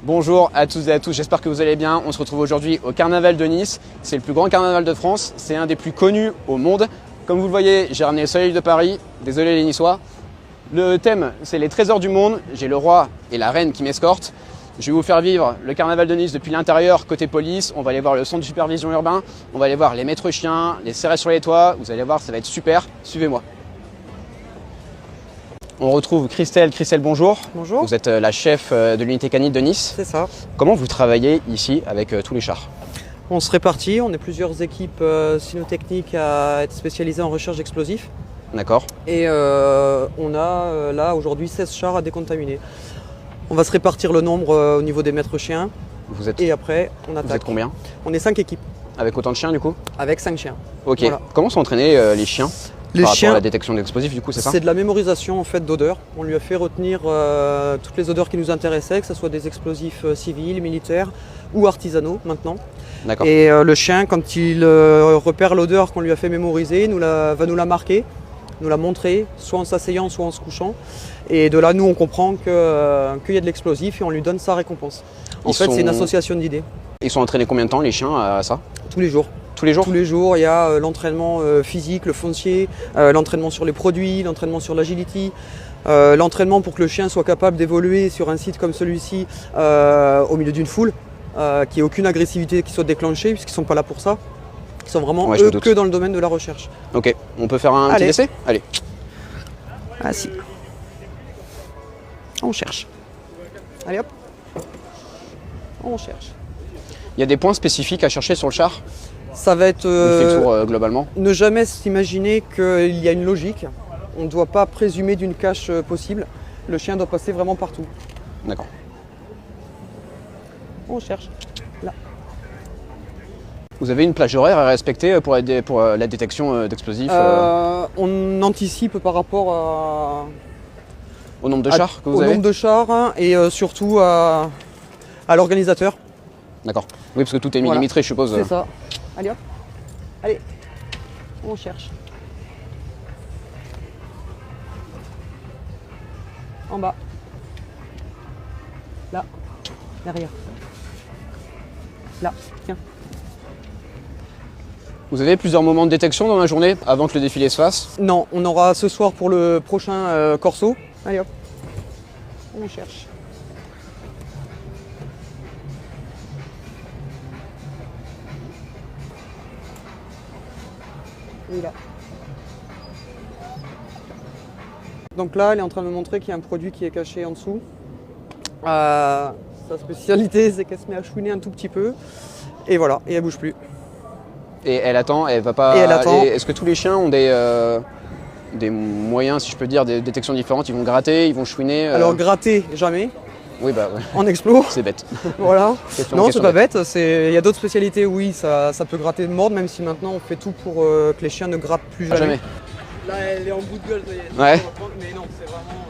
Bonjour à tous et à tous, j'espère que vous allez bien. On se retrouve aujourd'hui au Carnaval de Nice. C'est le plus grand carnaval de France, c'est un des plus connus au monde. Comme vous le voyez, j'ai ramené le soleil de Paris, désolé les Niçois. Le thème, c'est les trésors du monde. J'ai le roi et la reine qui m'escortent. Je vais vous faire vivre le Carnaval de Nice depuis l'intérieur, côté police. On va aller voir le centre de supervision urbain. On va aller voir les maîtres chiens, les CRS sur les toits. Vous allez voir, ça va être super. Suivez-moi. On retrouve Christelle. Christelle, bonjour. Bonjour. Vous êtes la chef de l'unité canine de Nice. C'est ça. Comment vous travaillez ici avec tous les chars? On se répartit, on est plusieurs équipes cynotechniques à être spécialisées en recherche d'explosifs. D'accord. Et on a là aujourd'hui 16 chars à décontaminer. On va se répartir le nombre au niveau des maîtres chiens. Et après, on attaque. Vous êtes combien? On est 5 équipes. Avec autant de chiens du coup? Avec 5 chiens. Ok. Voilà. Comment sont entraînés les chiens? Les par chiens, rapport à la détection d'explosifs, du coup, c'est ça? C'est de la mémorisation en fait d'odeurs. On lui a fait retenir toutes les odeurs qui nous intéressaient, que ce soit des explosifs civils, militaires ou artisanaux maintenant. D'accord. Et le chien, quand il repère l'odeur qu'on lui a fait mémoriser, va nous la marquer, nous la montrer, soit en s'asseyant, soit en se couchant. Et de là, nous, on comprend qu'il y a de l'explosif et on lui donne sa récompense. En fait, c'est une association d'idées. Ils sont entraînés combien de temps, les chiens, à ça? Tous les jours. Tous les jours? Tous les jours, il y a l'entraînement physique, le foncier, l'entraînement sur les produits, l'entraînement sur l'agility, l'entraînement pour que le chien soit capable d'évoluer sur un site comme celui-ci au milieu d'une foule, qu'il n'y ait aucune agressivité qui soit déclenchée, puisqu'ils ne sont pas là pour ça. Ils sont vraiment eux que dans le domaine de la recherche. Ok, on peut faire un petit essai? Allez. Ah si. On cherche. Allez hop. On cherche. Il y a des points spécifiques à chercher sur le char? Ça va être le tour, globalement. Ne jamais s'imaginer qu'il y a une logique. On ne doit pas présumer d'une cache possible. Le chien doit passer vraiment partout. D'accord. On cherche. Là. Vous avez une plage horaire à respecter pour la détection d'explosifs? On anticipe par rapport au nombre de chars que vous avez? Au nombre de chars et surtout à l'organisateur. D'accord. Oui, parce que tout est millimétré, je suppose. C'est ça. Allez hop. Allez. On cherche. En bas. Là. Derrière. Là. Tiens. Vous avez plusieurs moments de détection dans la journée avant que le défilé se fasse? Non, on aura ce soir pour le prochain corso. Allez hop. On cherche. Et là. Donc là, elle est en train de me montrer qu'il y a un produit qui est caché en dessous. Sa spécialité, c'est qu'elle se met à chouiner un tout petit peu. Et voilà, et elle bouge plus. Et elle attend, elle va pas. Et elle attend. Est-ce que tous les chiens ont des moyens, si je peux dire, des détections différentes? Ils vont gratter, ils vont chouiner Alors gratter, jamais. Oui, bah ouais. En explo. C'est bête. Voilà. Non, c'est pas bête. Il y a d'autres spécialités, oui, ça peut gratter de mordre, même si maintenant on fait tout pour que les chiens ne grattent plus jamais. Là, elle est en bout de gueule. Ouais. Mais non, c'est vraiment.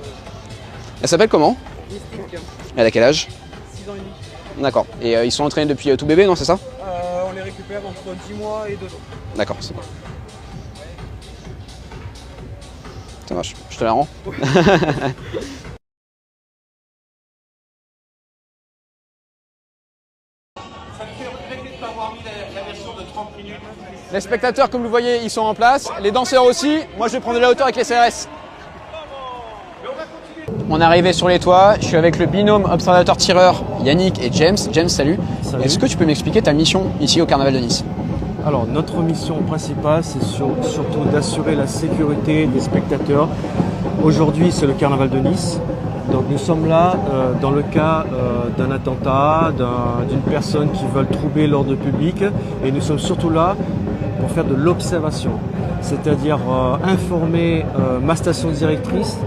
Elle s'appelle comment? Mystique. Elle a quel âge? 6 ans et demi. D'accord. Et ils sont entraînés depuis tout bébé, non, c'est ça? On les récupère entre 10 mois et 2 ans. D'accord, c'est bon. Ça marche. Je te la rends. Les spectateurs, comme vous le voyez, ils sont en place. Les danseurs aussi. Moi, je vais prendre de la hauteur avec les CRS. On est arrivé sur les toits. Je suis avec le binôme observateur-tireur Yannick et James. James, salut. Salut. Est-ce que tu peux m'expliquer ta mission ici au Carnaval de Nice? Alors, notre mission principale, c'est surtout d'assurer la sécurité des spectateurs. Aujourd'hui, c'est le Carnaval de Nice. Donc, nous sommes là dans le cas d'un attentat, d'une personne qui veut troubler l'ordre public. Et nous sommes surtout là pour faire de l'observation, c'est-à-dire informer ma station directrice,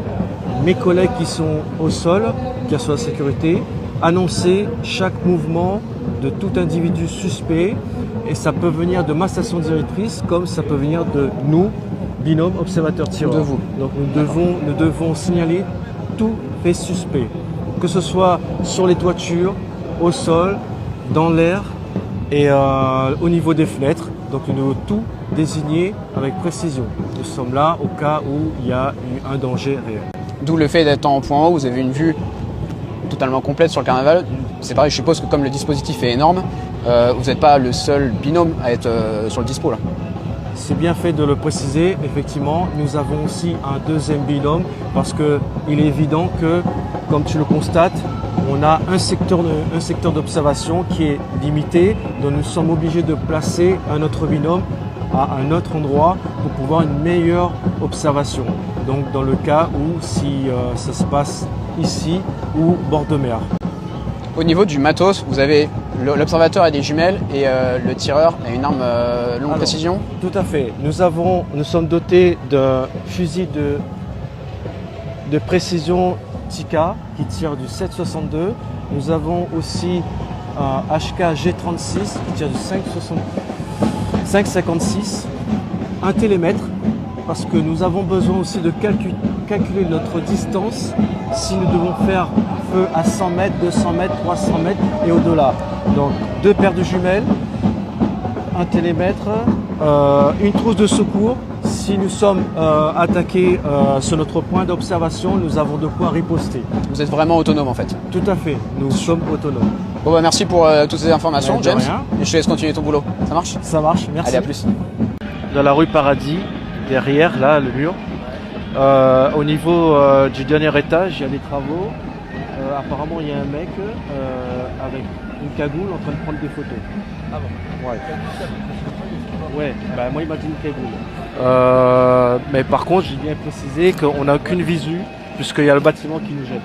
mes collègues qui sont au sol, qui assurent la sécurité, annoncer chaque mouvement de tout individu suspect. Et ça peut venir de ma station directrice comme ça peut venir de nous, binôme observateur-tireur. De vous. Donc nous devons signaler tout fait suspect, que ce soit sur les toitures, au sol, dans l'air et au niveau des fenêtres. Donc nous devons tout désigner avec précision. Nous sommes là au cas où il y a eu un danger réel. D'où le fait d'être en point haut, vous avez une vue totalement complète sur le carnaval. C'est pareil, je suppose que comme le dispositif est énorme, vous n'êtes pas le seul binôme à être sur le dispo là. C'est bien fait de le préciser, effectivement, nous avons aussi un deuxième binôme parce qu'il est évident que, comme tu le constates, on a un secteur d'observation qui est limité, donc nous sommes obligés de placer un autre binôme à un autre endroit pour pouvoir une meilleure observation. Donc dans le cas où si ça se passe ici ou bord de mer. Au niveau du matos, vous avez l'observateur a des jumelles et le tireur a une arme longue précision. Tout à fait. Nous sommes dotés d'un fusil de précision Tikka qui tire du 7,62. Nous avons aussi un HK G36 qui tire du 5,56. Un télémètre parce que nous avons besoin aussi de calculer notre distance si nous devons faire feu à 100 mètres, 200 mètres, 300 mètres et au-delà. Donc 2 paires de jumelles, un télémètre, une trousse de secours. Si nous sommes attaqués sur notre point d'observation, nous avons de quoi riposter. Vous êtes vraiment autonome en fait. Tout à fait, nous sommes autonomes. Bon bah merci pour toutes ces informations, De James. rien. Et je te laisse continuer ton boulot. Ça marche? Ça marche, merci. Allez, à plus. Dans la rue Paradis, derrière là, le mur, au niveau du dernier étage, il y a des travaux. Apparemment, il y a un mec avec une cagoule en train de prendre des photos. Ah bon? Ouais, bah, moi il m'a dit une cagoule. Mais par contre, j'ai bien précisé qu'on n'a aucune visu puisqu'il y a le bâtiment qui nous gêne.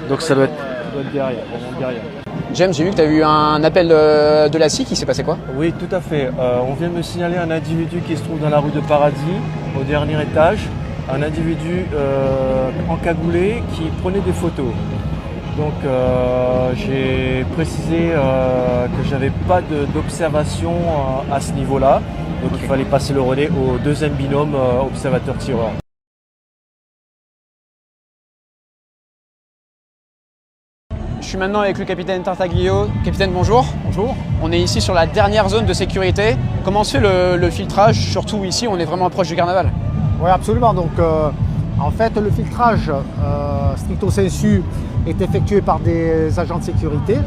Donc ça doit être derrière, vraiment derrière. James, j'ai vu que tu as eu un appel de la SIC, il s'est passé quoi? Oui, tout à fait. On vient me signaler un individu qui se trouve dans la rue de Paradis, au dernier étage. Un individu encagoulé qui prenait des photos. Donc j'ai précisé que j'avais pas d'observation à ce niveau-là. Donc il fallait passer le relais au deuxième binôme observateur-tireur. Je suis maintenant avec le capitaine Tartaglio. Capitaine, bonjour. Bonjour. On est ici sur la dernière zone de sécurité. Comment se fait le filtrage? Surtout ici, on est vraiment proche du carnaval. Oui, absolument. Donc, en fait, le filtrage stricto sensu est effectué par des agents de sécurité.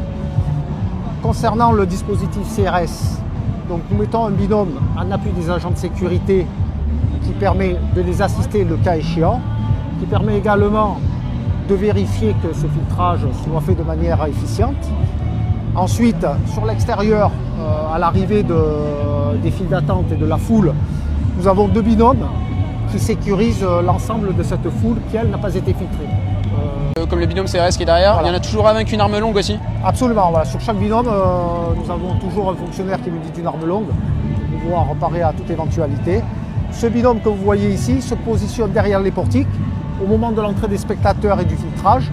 Concernant le dispositif CRS, donc nous mettons un binôme en appui des agents de sécurité qui permet de les assister le cas échéant, qui permet également de vérifier que ce filtrage soit fait de manière efficiente. Ensuite, sur l'extérieur, à l'arrivée des files d'attente et de la foule, nous avons 2 binômes qui sécurisent l'ensemble de cette foule qui, elle, n'a pas été filtrée. Comme le binôme CRS qui est derrière, Voilà. il y en a toujours un avec une arme longue aussi? Absolument, voilà. Sur chaque binôme, nous avons toujours un fonctionnaire qui nous dit d'une arme longue pour pouvoir reparer à toute éventualité. Ce binôme que vous voyez ici se positionne derrière les portiques. Au moment de l'entrée des spectateurs et du filtrage,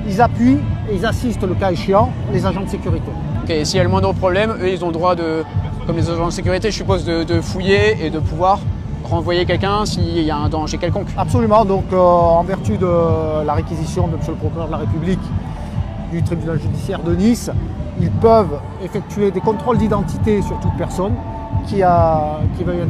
ils appuient et ils assistent, le cas échéant, les agents de sécurité. Ok, et s'il y a le moindre problème, eux ils ont le droit de, comme les agents de sécurité, je suppose, de fouiller et de pouvoir renvoyer quelqu'un s'il y a un danger quelconque. Absolument, donc en vertu de la réquisition de M. le procureur de la République du tribunal judiciaire de Nice, ils peuvent effectuer des contrôles d'identité sur toute personne qui veuille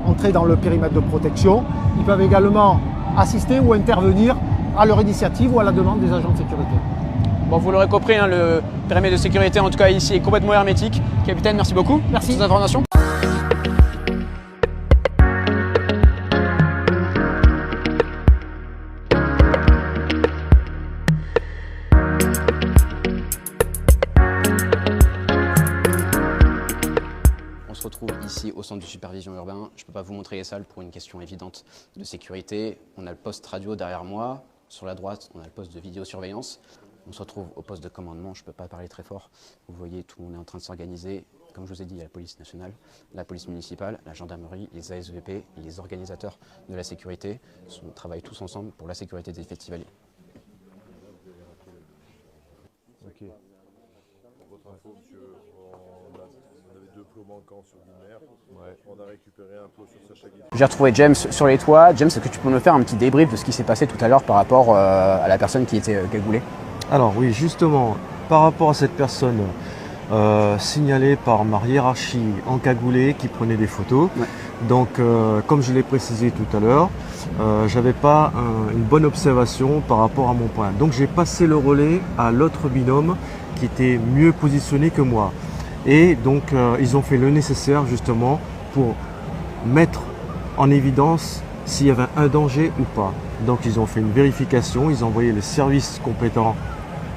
entrer dans le périmètre de protection. Ils peuvent également assister ou intervenir à leur initiative ou à la demande des agents de sécurité. Bon, vous l'aurez compris, hein, le périmètre de sécurité, en tout cas ici, est complètement hermétique. Capitaine, merci beaucoup. Merci. Pour ces informations. On se retrouve ici au centre de supervision urbain. Je ne peux pas vous montrer les salles pour une question évidente de sécurité. On a le poste radio derrière moi. Sur la droite, on a le poste de vidéosurveillance. On se retrouve au poste de commandement. Je ne peux pas parler très fort. Vous voyez, tout le monde est en train de s'organiser. Comme je vous ai dit, il y a la police nationale, la police municipale, la gendarmerie, les ASVP et les organisateurs de la sécurité travaillent tous ensemble pour la sécurité des festivaliers. Ok. Pour votre info, monsieur, on avait 2 plots manquants sur Guilmer. Ouais. On a récupéré un plot sur Sacha-Guilmer. J'ai retrouvé James sur les toits. James, est-ce que tu peux nous faire un petit débrief de ce qui s'est passé tout à l'heure par rapport à la personne qui était cagoulée? Alors oui, justement, par rapport à cette personne, signalé par ma hiérarchie encagoulée qui prenait des photos. Ouais. Donc, comme je l'ai précisé tout à l'heure, j'avais pas une bonne observation par rapport à mon point. Donc, j'ai passé le relais à l'autre binôme qui était mieux positionné que moi. Et donc, ils ont fait le nécessaire justement pour mettre en évidence s'il y avait un danger ou pas. Donc, ils ont fait une vérification, ils ont envoyé les services compétents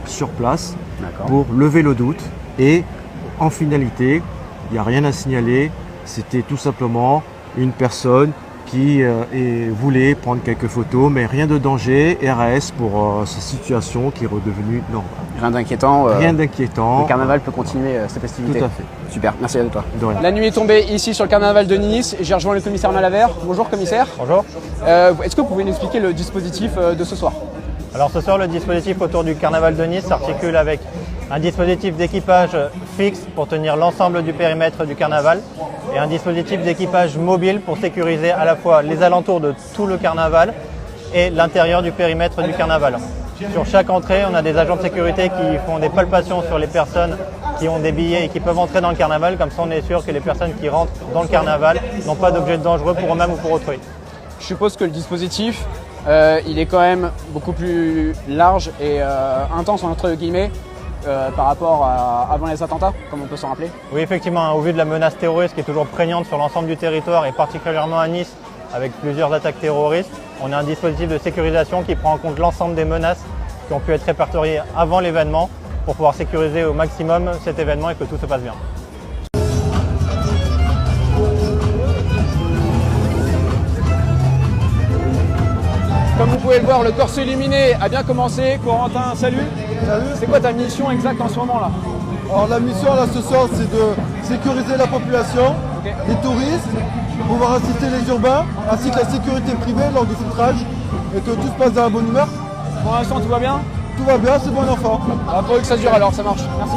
sur place pour lever le doute. Et en finalité, il n'y a rien à signaler. C'était tout simplement une personne qui voulait prendre quelques photos, mais rien de danger, RAS pour cette situation qui est redevenue normale. Rien d'inquiétant. Rien d'inquiétant. Le carnaval peut continuer ses festivités. Tout à fait. Super, merci à toi. De rien. La nuit est tombée ici sur le carnaval de Nice. J'ai rejoint le commissaire Malavert. Bonjour commissaire. Bonjour. Est-ce que vous pouvez nous expliquer le dispositif de ce soir? Alors ce soir, le dispositif autour du carnaval de Nice s'articule avec un dispositif d'équipage fixe pour tenir l'ensemble du périmètre du carnaval et un dispositif d'équipage mobile pour sécuriser à la fois les alentours de tout le carnaval et l'intérieur du périmètre du carnaval. Sur chaque entrée, on a des agents de sécurité qui font des palpations sur les personnes qui ont des billets et qui peuvent entrer dans le carnaval. Comme ça, on est sûr que les personnes qui rentrent dans le carnaval n'ont pas d'objets dangereux pour eux-mêmes ou pour autrui. Je suppose que le dispositif, il est quand même beaucoup plus large et intense entre guillemets par rapport à avant les attentats, comme on peut s'en rappeler. Oui, effectivement, au vu de la menace terroriste qui est toujours prégnante sur l'ensemble du territoire et particulièrement à Nice avec plusieurs attaques terroristes, on a un dispositif de sécurisation qui prend en compte l'ensemble des menaces qui ont pu être répertoriées avant l'événement pour pouvoir sécuriser au maximum cet événement et que tout se passe bien. Comme vous pouvez le voir, le corset illuminé a bien commencé. Corentin, salut. Salut. C'est quoi ta mission exacte en ce moment là? Alors la mission là ce soir c'est de sécuriser la population, les touristes, pouvoir assister les urbains, ainsi que la sécurité privée lors du filtrage et que tout se passe dans la bonne humeur. Pour l'instant tout va bien? Tout va bien, c'est bon enfant. Ah, faut que ça dure alors, ça marche. Merci.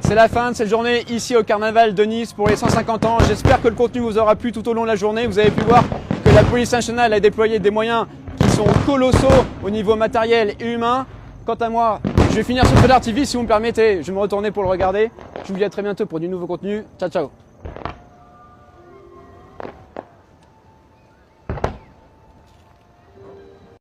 C'est la fin de cette journée ici au Carnaval de Nice pour les 150 ans. J'espère que le contenu vous aura plu tout au long de la journée. Vous avez pu voir que la police nationale a déployé des moyens qui sont colossaux au niveau matériel et humain. Quant à moi, je vais finir sur Fedar TV si vous me permettez. Je vais me retourner pour le regarder. Je vous dis à très bientôt pour du nouveau contenu. Ciao, ciao.